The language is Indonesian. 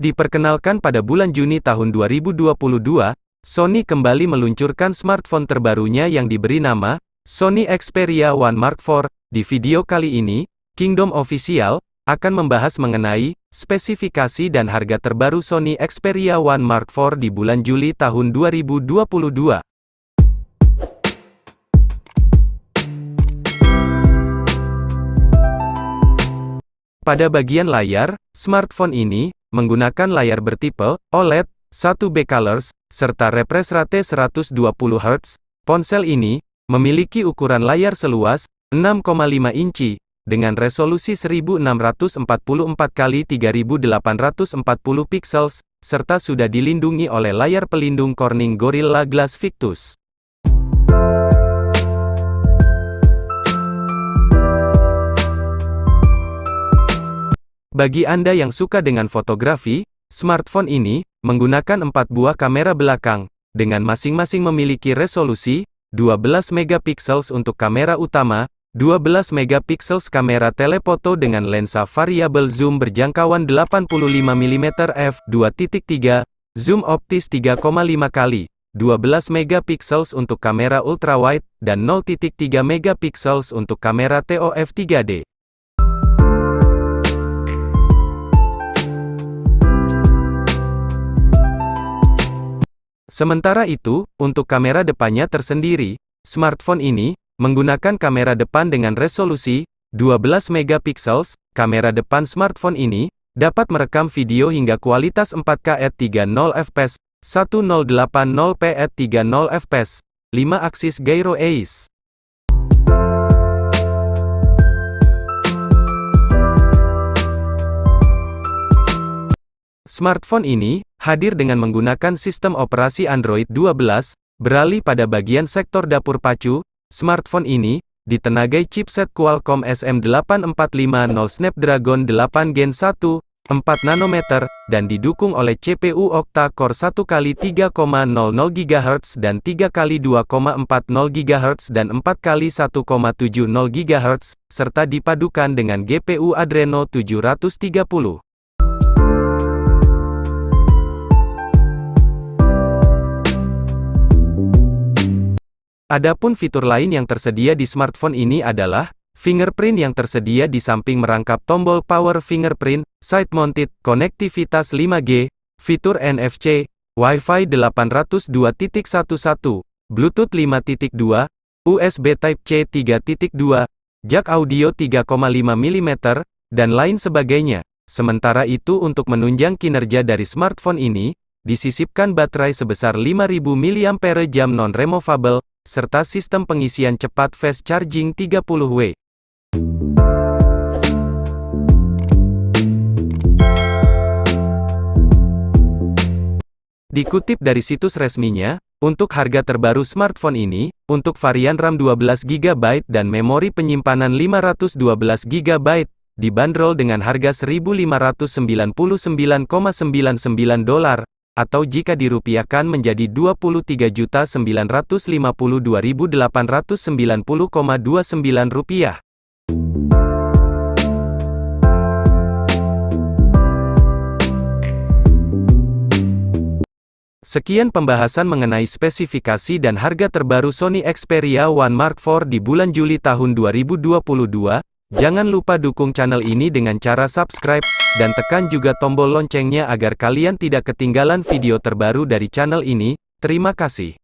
Diperkenalkan pada bulan Juni tahun 2022, Sony kembali meluncurkan smartphone terbarunya yang diberi nama Sony Xperia One Mark IV. Di video kali ini, Kingdom Official akan membahas mengenai spesifikasi dan harga terbaru Sony Xperia One Mark IV di bulan Juli tahun 2022. Pada bagian layar, smartphone ini menggunakan layar bertipe OLED 1B Colors serta refresh rate 120 Hz. Ponsel ini memiliki ukuran layar seluas 6,5 inci dengan resolusi 1644 x 3840 pixels serta sudah dilindungi oleh layar pelindung Corning Gorilla Glass Victus. Bagi Anda yang suka dengan fotografi, smartphone ini menggunakan 4 buah kamera belakang, dengan masing-masing memiliki resolusi 12 megapiksel untuk kamera utama, 12 megapiksel kamera telefoto dengan lensa variabel zoom berjangkauan 85 mm f2.3, zoom optis 3,5 kali, 12 megapiksel untuk kamera ultrawide, dan 0.3 megapiksel untuk kamera TOF 3D. Sementara itu, untuk kamera depannya tersendiri, smartphone ini menggunakan kamera depan dengan resolusi 12 megapiksel. Kamera depan smartphone ini dapat merekam video hingga kualitas 4K at 30 fps, 1080p at 30 fps, 5 aksis gyro AIS. Smartphone ini hadir dengan menggunakan sistem operasi Android 12. Beralih pada bagian sektor dapur pacu, smartphone ini ditenagai chipset Qualcomm SM8450 Snapdragon 8 Gen 1, 4 nanometer, dan didukung oleh CPU octa-core 1x3,00 GHz dan 3x2,40 GHz dan 4x1,70 GHz, serta dipadukan dengan GPU Adreno 730. Adapun fitur lain yang tersedia di smartphone ini adalah fingerprint yang tersedia di samping merangkap tombol power fingerprint, side mounted, konektivitas 5G, fitur NFC, Wi-Fi 802.11, Bluetooth 5.2, USB Type-C 3.2, jack audio 3,5 mm, dan lain sebagainya. Sementara itu untuk menunjang kinerja dari smartphone ini, disisipkan baterai sebesar 5000 mAh non-removable, serta sistem pengisian cepat fast charging 30W. Dikutip dari situs resminya, untuk harga terbaru smartphone ini, untuk varian RAM 12GB dan memori penyimpanan 512GB, dibanderol dengan harga $1.599,99, atau jika dirupiahkan menjadi Rp23.952.890,29. Sekian pembahasan mengenai spesifikasi dan harga terbaru Sony Xperia One Mark IV di bulan Juli tahun 2022. Jangan lupa dukung channel ini dengan cara subscribe, dan tekan juga tombol loncengnya agar kalian tidak ketinggalan video terbaru dari channel ini. Terima kasih.